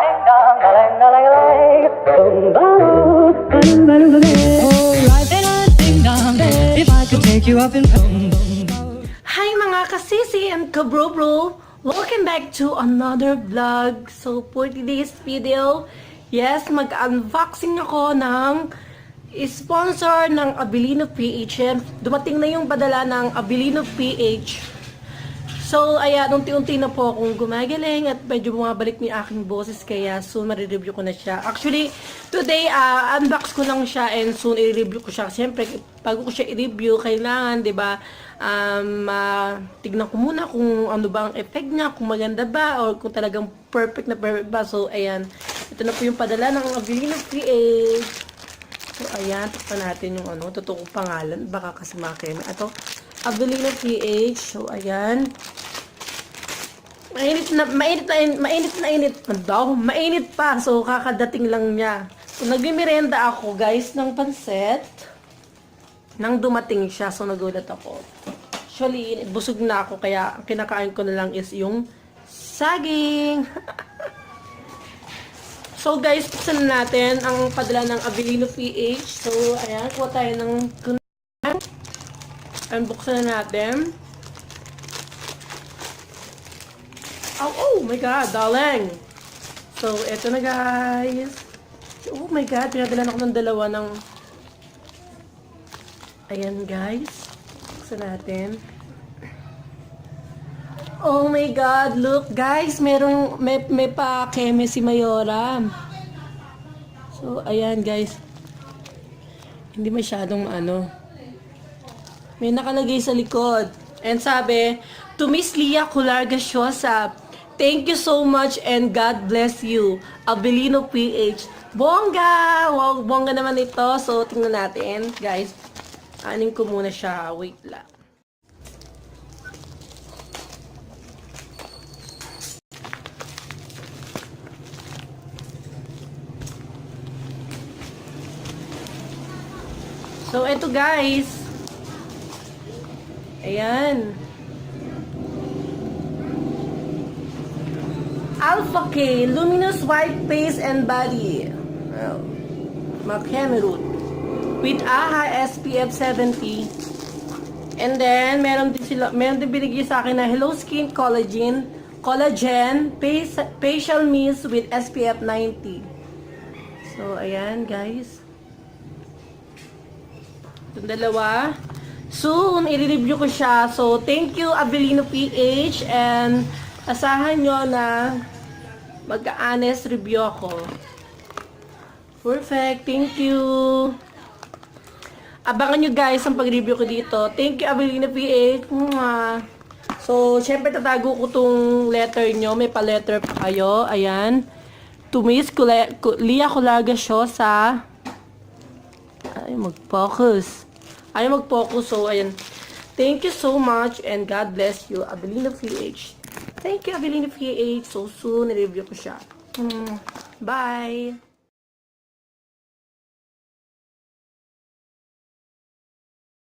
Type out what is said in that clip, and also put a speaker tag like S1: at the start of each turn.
S1: If I could take you up in
S2: Hi mga kasisi and kabro-bro! Welcome back to another vlog. So for today's video, yes, mag-unboxing ako ng sponsor ng AvelinoPH. Dumating na yung padala ng AvelinoPH. So, ayan, unti-unti na po akong gumagaling at medyo bumabalik ni aking boses, kaya soon ma-review ko na siya. Actually, today, unbox ko lang siya and soon i-review ko siya. Siyempre, bago ko siya i-review, kailangan, di ba, tignan ko muna kung ano ba ang effect niya, kung maganda ba, or kung talagang perfect na perfect ba. So, ayan, ito na po yung padala ng AvelinoPH. So, ayan, takpan natin yung ano, totoong pangalan, baka kasi makeme. Ito, AvelinoPH. So, ayan. Mainit pa. So, kakadating lang niya. So, nagmimerenda ako, guys, ng panset. Nang dumating siya. So, nagulat ako. Actually, busog na ako. Kaya, ang kinakain ko na lang is yung saging. So, guys, buksan na natin ang padala ng AvelinoPH. So, ayan. Kuha tayo ng kunaan. Unboxan na natin. Oh my God, darling. So, eto na guys. Oh my God, pinadala ako ng dalawa ng... Ayan guys. Buksan natin. Oh my God, look guys. May pa-keme si Mayora. So, ayan guys. Hindi masyadong ano. May nakalagay sa likod. And sabi, to Miss Lia Siosa, thank you so much and God bless you. AvelinoPH. Bongga! Wow, bongga naman ito. So, tingnan natin. Guys, anin ko muna siya. Wait lang. So, eto guys. Ayan. Alpha K, Luminous White Face and Body. Makeme root. With AHA SPF 70. And then, meron din binigay sa akin na Hello Skin Collagen, Facial Mist with SPF 90. So, ayan guys. Itong dalawa. Soon, i-review ko siya. So, thank you, AvelinoPH. And, asahan nyo na mag-honest review ako. Perfect. Thank you. Abangan nyo guys ang pag-review ko dito. Thank you, AvelinoPH. So, syempre tatago ko tong letter nyo. May pa-letter pa kayo. Ayan. To Miss Lia Siosa. Ay, mag-focus. So, ayan. Thank you so much and God bless you, AvelinoPH. Thank you, AvelinoPH. So soon, i-review ko siya. Bye!